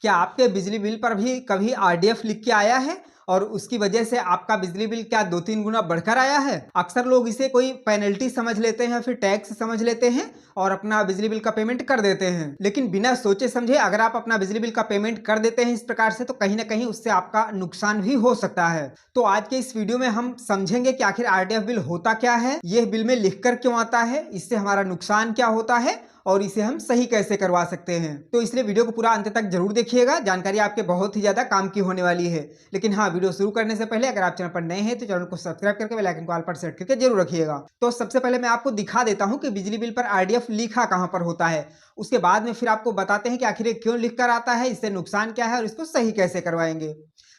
क्या आपके बिजली बिल पर भी कभी आरडीएफ लिख के आया है और उसकी वजह से आपका बिजली बिल क्या 2-3 गुना बढ़कर आया है? अक्सर लोग इसे कोई पेनल्टी समझ लेते हैं या फिर टैक्स समझ लेते हैं और अपना बिजली बिल का पेमेंट कर देते हैं, लेकिन बिना सोचे समझे अगर आप अपना बिजली बिल का पेमेंट कर देते हैं इस प्रकार से, तो कहीं ना कहीं उससे आपका नुकसान भी हो सकता है। तो आज के इस वीडियो में हम समझेंगे कि आखिर आरडीएफ बिल होता क्या है, यह बिल में लिखकर क्यों आता है, इससे हमारा नुकसान क्या होता है और इसे हम सही कैसे करवा सकते हैं। तो इसलिए वीडियो को पूरा अंत तक जरूर देखिएगा, जानकारी आपके बहुत ही ज्यादा काम की होने वाली है। लेकिन हाँ, वीडियो शुरू करने से पहले अगर आप चैनल पर नए हैं तो चैनल को सब्सक्राइब करके बेल आइकन को ऑल पर सेट करके जरूर रखिएगा। तो सबसे पहले मैं आपको दिखा देता हूं कि बिजली बिल पर आरडीएफ लिखा कहां पर होता है, उसके बाद में फिर आपको बताते हैं कि आखिर क्यों लिख कर आता है, इससे नुकसान क्या है और इसको सही कैसे करवाएंगे।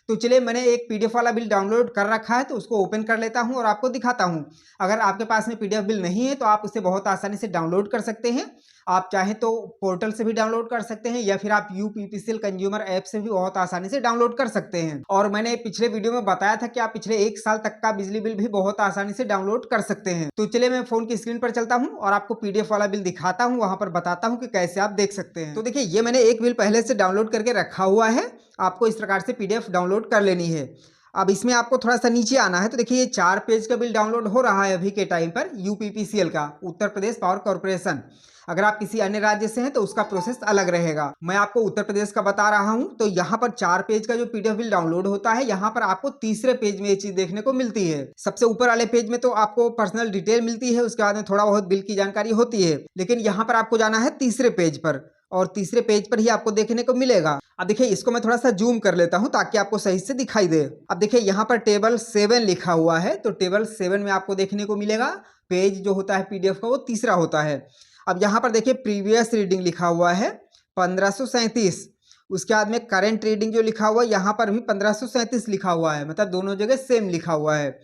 तो चलिए, मैंने एक पीडीएफ वाला बिल डाउनलोड कर रखा है तो उसको ओपन कर लेता हूं और आपको दिखाता हूं। अगर आपके पास में पीडीएफ बिल नहीं है तो आप उसे बहुत आसानी से डाउनलोड कर सकते हैं। आप चाहें तो पोर्टल से भी डाउनलोड कर सकते हैं या फिर आप यूपीपीसीएल कंज्यूमर ऐप से भी बहुत आसानी से डाउनलोड कर सकते हैं। और मैंने पिछले वीडियो में बताया था कि आप पिछले 1 साल तक का बिजली बिल भी बहुत आसानी से डाउनलोड कर सकते हैं। तो चलिए, मैं फोन की स्क्रीन पर चलता हूं और आपको पीडीएफ वाला बिल दिखाता हूं, वहां पर बताता हूं कि कैसे आप देख सकते हैं। तो देखिए, ये मैंने एक बिल पहले से डाउनलोड करके रखा हुआ है, आपको इस प्रकार से पीडीएफ डाउनलोड कर लेनी है। अब इसमें आपको थोड़ा सा नीचे आना है, तो देखिए ये 4 पेज का बिल डाउनलोड हो रहा है अभी के टाइम पर, यूपीपीसीएल का, उत्तर प्रदेश पावर कॉर्पोरेशन। अगर आप किसी अन्य राज्य से हैं तो उसका प्रोसेस अलग रहेगा। मैं आपको उत्तर प्रदेश का बता रहा हूं। तो यहाँ पर 4 पेज का जो पीडीएफ बिल डाउनलोड होता है, यहाँ पर आपको तीसरे पेज में ये चीज देखने को मिलती है। सबसे ऊपर वाले पेज में तो आपको पर्सनल डिटेल मिलती है, उसके बाद में थोड़ा बहुत बिल की जानकारी होती है, लेकिन यहाँ पर आपको जाना है तीसरे पेज पर और तीसरे पेज पर ही आपको देखने को मिलेगा। अब देखिए, इसको मैं थोड़ा सा जूम कर लेता हूं ताकि आपको सही से दिखाई दे। अब देखिए, यहाँ पर टेबल 7 लिखा हुआ है, तो टेबल 7 में आपको देखने को मिलेगा पेज जो होता है पीडीएफ का वो तीसरा होता है। अब यहाँ पर देखिए प्रीवियस रीडिंग लिखा हुआ है 1537, उसके बाद में करंट रीडिंग जो लिखा हुआ है यहाँ पर भी 1537 लिखा हुआ है, मतलब दोनों जगह सेम लिखा हुआ है।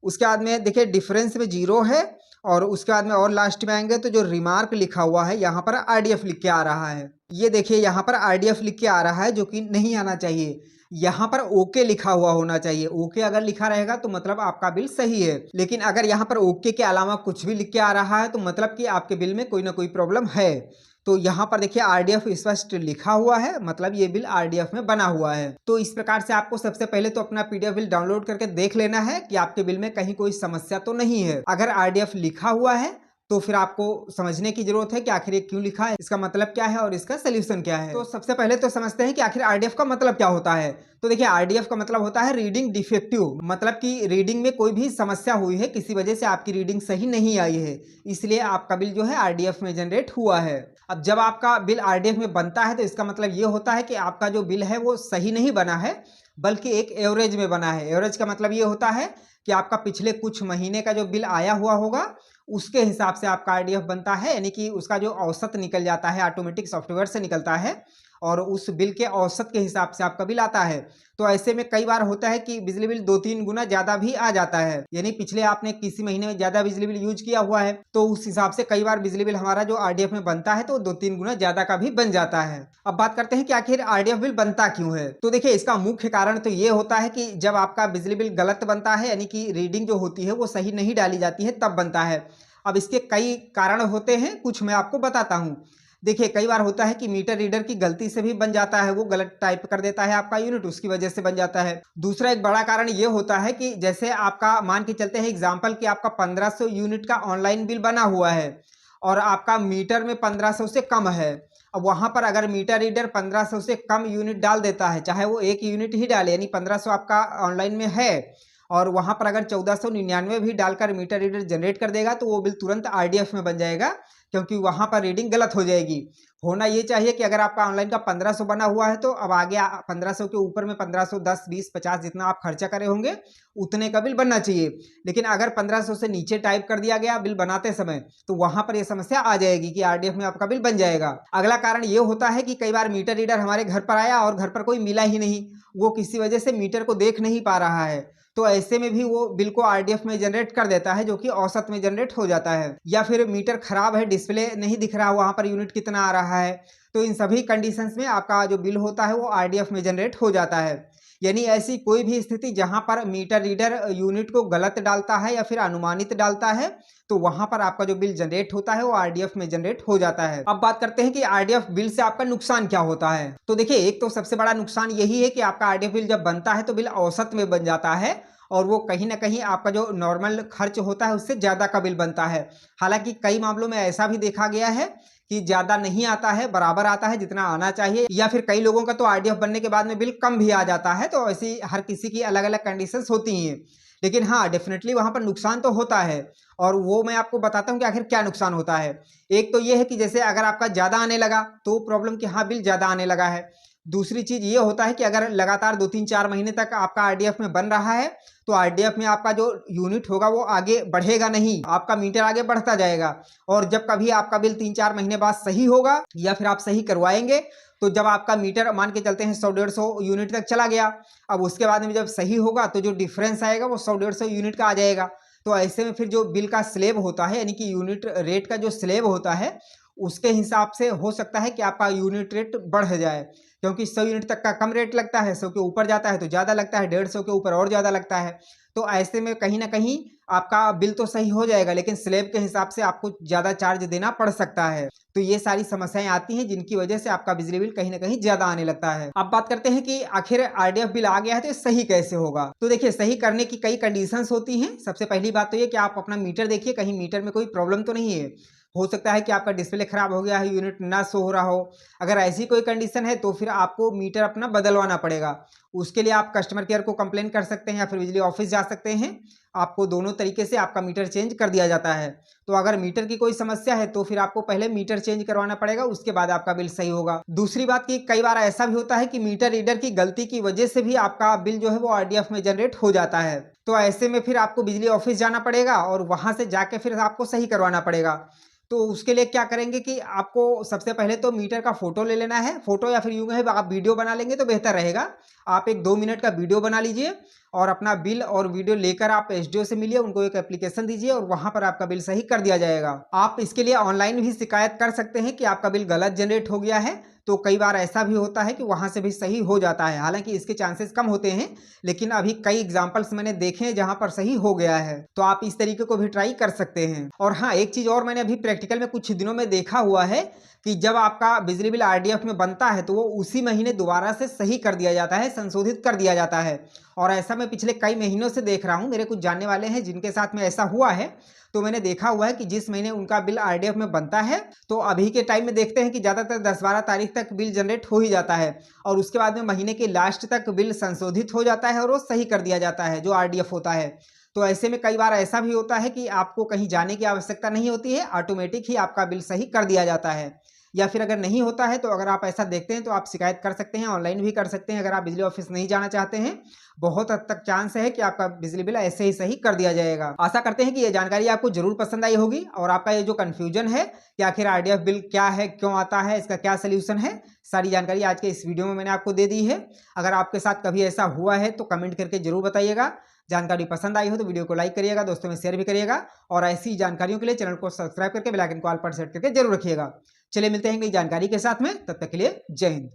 उसके बाद में देखिए डिफरेंस में 0 है और उसके बाद में और लास्ट में आएंगे तो जो रिमार्क लिखा हुआ है यहाँ पर आरडीएफ लिख के आ रहा है। ये देखिए यहाँ पर आरडीएफ लिख के आ रहा है, जो कि नहीं आना चाहिए। यहाँ पर ओके लिखा हुआ होना चाहिए। ओके अगर लिखा रहेगा तो मतलब आपका बिल सही है, लेकिन अगर यहाँ पर ओके के अलावा कुछ भी लिख के आ रहा है तो मतलब कि आपके बिल में कोई ना कोई प्रॉब्लम है। तो यहाँ पर देखिए आरडीएफ स्पष्ट लिखा हुआ है, मतलब ये बिल आरडीएफ में बना हुआ है। तो इस प्रकार से आपको सबसे पहले तो अपना पीडीएफ बिल डाउनलोड करके देख लेना है कि आपके बिल में कहीं कोई समस्या तो नहीं है। अगर आरडीएफ लिखा हुआ है तो फिर आपको समझने की जरूरत है कि आखिर ये क्यों लिखा है, इसका मतलब क्या है और इसका सोल्यूशन क्या है। तो सबसे पहले तो समझते हैं कि आखिर आरडीएफ का मतलब क्या होता है। तो देखिए, आरडीएफ का मतलब होता है रीडिंग डिफेक्टिव, मतलब कि रीडिंग में कोई भी समस्या हुई है, किसी वजह से आपकी रीडिंग सही नहीं आई है, इसलिए आपका बिल जो है आरडीएफ में जनरेट हुआ है। अब जब आपका बिल आरडीएफ में बनता है तो इसका मतलब ये होता है कि आपका जो बिल है वो सही नहीं बना है, बल्कि एक एवरेज में बना है। एवरेज का मतलब ये होता है कि आपका पिछले कुछ महीने का जो बिल आया हुआ होगा उसके हिसाब से आपका आरडीएफ बनता है, यानी कि उसका जो औसत निकल जाता है, ऑटोमेटिक सॉफ्टवेयर से निकलता है और उस बिल के औसत के हिसाब से आपका बिल आता है। तो ऐसे में कई बार होता है कि बिजली बिल 2-3 गुना ज्यादा भी आ जाता है, यानी पिछले आपने किसी महीने में ज्यादा बिजली बिल यूज किया हुआ है तो उस हिसाब से कई बार बिजली बिल हमारा जो आरडीएफ में बनता है तो 2-3 गुना ज्यादा का भी बन जाता है। अब बात करते हैं कि आखिर आरडीएफ बिल बनता क्यों है। तो देखिए, इसका मुख्य कारण तो ये होता है कि जब आपका बिजली बिल गलत बनता है, यानी कि रीडिंग जो होती है वो सही नहीं डाली जाती है, तब बनता है। अब इसके कई कारण होते हैं, कुछ मैं आपको बताता हूं। देखिए, कई बार होता है कि मीटर रीडर की गलती से भी बन जाता है, वो गलत टाइप कर देता है आपका यूनिट, उसकी वजह से बन जाता है। दूसरा एक बड़ा कारण ये होता है कि जैसे आपका मान के चलते हैं एग्जाम्पल कि आपका 1500 यूनिट का ऑनलाइन बिल बना हुआ है और आपका मीटर में 1500 से कम है। अब वहां पर अगर मीटर रीडर 1500 से कम यूनिट डाल देता है, चाहे वो एक यूनिट ही डाले, यानी 1500 आपका ऑनलाइन में है और वहां पर अगर 1499 भी डालकर मीटर रीडर जनरेट कर देगा तो वो बिल तुरंत आरडीएफ में बन जाएगा, क्योंकि वहां पर रीडिंग गलत हो जाएगी। होना ये चाहिए कि अगर आपका ऑनलाइन का 1500 बना हुआ है तो अब आगे 1500 के ऊपर में 1510, 20, 50 जितना आप खर्चा करे होंगे उतने का बिल बनना चाहिए। लेकिन अगर 1500 से नीचे टाइप कर दिया गया बिल बनाते समय तो वहां पर यह समस्या आ जाएगी कि आरडीएफ में आपका बिल बन जाएगा। अगला कारण ये होता है कि कई बार मीटर रीडर हमारे घर पर आया और घर पर कोई मिला ही नहीं, वो किसी वजह से मीटर को देख नहीं पा रहा है, तो ऐसे में भी वो बिल को आरडीएफ में जनरेट कर देता है, जो कि औसत में जनरेट हो जाता है। या फिर मीटर खराब है, डिस्प्ले नहीं दिख रहा वहां पर यूनिट कितना आ रहा है, तो इन सभी कंडीशंस में आपका जो बिल होता है वो आरडीएफ में जनरेट हो जाता है। यानी ऐसी कोई भी स्थिति जहां पर मीटर रीडर यूनिट को गलत डालता है या फिर अनुमानित डालता है, तो वहां पर आपका जो बिल जनरेट होता है वो आरडीएफ में जनरेट हो जाता है। अब बात करते हैं कि आरडीएफ बिल से आपका नुकसान क्या होता है। तो देखिए, एक तो सबसे बड़ा नुकसान यही है कि आपका आरडीएफ बिल जब बनता है तो बिल औसत में बन जाता है और वो कहीं ना कहीं आपका जो नॉर्मल खर्च होता है उससे ज्यादा का बिल बनता है। हालांकि कई मामलों में ऐसा भी देखा गया है कि ज्यादा नहीं आता है, बराबर आता है जितना आना चाहिए, या फिर कई लोगों का तो आरडीएफ बनने के बाद में बिल कम भी आ जाता है। तो ऐसी हर किसी की अलग अलग कंडीशंस होती हैं, लेकिन हाँ डेफिनेटली वहां पर नुकसान तो होता है। और वो मैं आपको बताता हूँ कि आखिर क्या नुकसान होता है। एक तो ये है कि जैसे अगर आपका ज्यादा आने लगा तो प्रॉब्लम कि हाँ बिल ज्यादा आने लगा है। दूसरी चीज ये होता है कि अगर लगातार 2-3-4 महीने तक आपका आरडीएफ में बन रहा है तो आरडीएफ में आपका जो यूनिट होगा वो आगे बढ़ेगा नहीं, आपका मीटर आगे बढ़ता जाएगा। और जब कभी आपका बिल 3-4 महीने बाद सही होगा या फिर आप सही करवाएंगे, तो जब आपका मीटर मान के चलते हैं 100-150 यूनिट तक चला गया, अब उसके बाद में जब सही होगा तो जो डिफरेंस आएगा वो 100-150 यूनिट का आ जाएगा। तो ऐसे में फिर जो बिल का स्लेब होता है, यानी कि यूनिट रेट का जो स्लेब होता है, उसके हिसाब से हो सकता है कि आपका यूनिट रेट बढ़ जाए, क्योंकि 100 यूनिट तक का कम रेट लगता है, 100 के ऊपर जाता है तो ज़्यादा लगता है, 150 के ऊपर और ज़्यादा लगता है। तो ऐसे में कहीं ना कहीं आपका बिल तो सही हो जाएगा, लेकिन स्लेब के हिसाब से आपको ज़्यादा चार्ज देना पड़ सकता है। तो ये सारी समस्याएं आती हैं जिनकी वजह से आपका बिजली बिल कहीं ना कहीं ज़्यादा आने लगता है। अब बात करते हैं कि आखिर आरडीएफ बिल आ गया है तो ये सही कैसे होगा। तो देखिए, सही करने की कई कंडीशंस होती हैं। सबसे पहली बात तो ये कि आप अपना मीटर देखिए, कहीं मीटर में कोई प्रॉब्लम तो नहीं है। हो सकता है कि आपका डिस्प्ले खराब हो गया है, यूनिट ना शो हो रहा हो। अगर ऐसी कोई कंडीशन है तो फिर आपको मीटर अपना बदलवाना पड़ेगा। उसके लिए आप कस्टमर केयर को कंप्लेन कर सकते हैं या फिर बिजली ऑफिस जा सकते हैं। आपको दोनों तरीके से आपका मीटर चेंज कर दिया जाता है। तो अगर मीटर की कोई समस्या है तो फिर आपको पहले मीटर चेंज करवाना पड़ेगा, उसके बाद आपका बिल सही होगा। दूसरी बात कि कई बार ऐसा भी होता है कि मीटर रीडर की गलती की वजह से भी आपका बिल जो है वो आरडीएफ में जनरेट हो जाता है। तो ऐसे में फिर आपको बिजली ऑफिस जाना पड़ेगा और वहां से जाके फिर आपको सही करवाना पड़ेगा। तो उसके लिए क्या करेंगे कि आपको सबसे पहले तो मीटर का फोटो ले लेना है। फोटो या फिर यूं है आप वीडियो बना लेंगे तो बेहतर रहेगा। आप एक 2 मिनट का वीडियो बना लीजिए और अपना बिल और वीडियो लेकर आप एसडीओ से मिलिए, उनको एक एप्लीकेशन दीजिए और वहां पर आपका बिल सही कर दिया जाएगा। आप इसके लिए ऑनलाइन भी शिकायत कर सकते हैं कि आपका बिल गलत जनरेट हो गया है। तो कई बार ऐसा भी होता है कि वहां से भी सही हो जाता है, हालांकि इसके चांसेस कम होते हैं, लेकिन अभी कई एग्जांपल्स मैंने देखे हैं जहां पर सही हो गया है। तो आप इस तरीके को भी ट्राई कर सकते हैं। और हाँ, एक चीज और मैंने अभी प्रैक्टिकल में कुछ दिनों में देखा हुआ है कि जब आपका बिजली बिल आरडीएफ में बनता है तो वो उसी महीने दोबारा से सही कर दिया जाता है, संशोधित कर दिया जाता है। और ऐसा मैं पिछले कई महीनों से देख रहा हूँ, मेरे कुछ जानने वाले हैं जिनके साथ में ऐसा हुआ है। तो मैंने देखा हुआ है कि जिस महीने उनका बिल आरडीएफ में बनता है तो अभी के टाइम में देखते हैं कि ज़्यादातर 10-12 तारीख तक बिल जनरेट हो ही जाता है और उसके बाद में महीने के लास्ट तक बिल संशोधित हो जाता है और वो सही कर दिया जाता है जो आरडीएफ होता है। तो ऐसे में कई बार ऐसा भी होता है कि आपको कहीं जाने की आवश्यकता नहीं होती है, ऑटोमेटिक ही आपका बिल सही कर दिया जाता है। या फिर अगर नहीं होता है तो अगर आप ऐसा देखते हैं तो आप शिकायत कर सकते हैं, ऑनलाइन भी कर सकते हैं। अगर आप बिजली ऑफिस नहीं जाना चाहते हैं, बहुत हद तक चांस है कि आपका बिजली बिल ऐसे ही सही कर दिया जाएगा। आशा करते हैं कि ये जानकारी आपको जरूर पसंद आई होगी और आपका ये जो कंफ्यूजन है कि आखिर आरडीएफ बिल क्या है, क्यों आता है, इसका क्या सोल्यूशन है, सारी जानकारी आज के इस वीडियो में मैंने आपको दे दी है। अगर आपके साथ कभी ऐसा हुआ है तो कमेंट करके जरूर बताइएगा। जानकारी पसंद आई हो तो वीडियो को लाइक करिएगा, दोस्तों में शेयर भी करिएगा और ऐसी जानकारियों के लिए चैनल को सब्सक्राइब करके बेल आइकन को ऑल पर सेट करके जरूर रखिएगा। चलिए मिलते हैं नई जानकारी के साथ में, तब तक के लिए जय हिंद।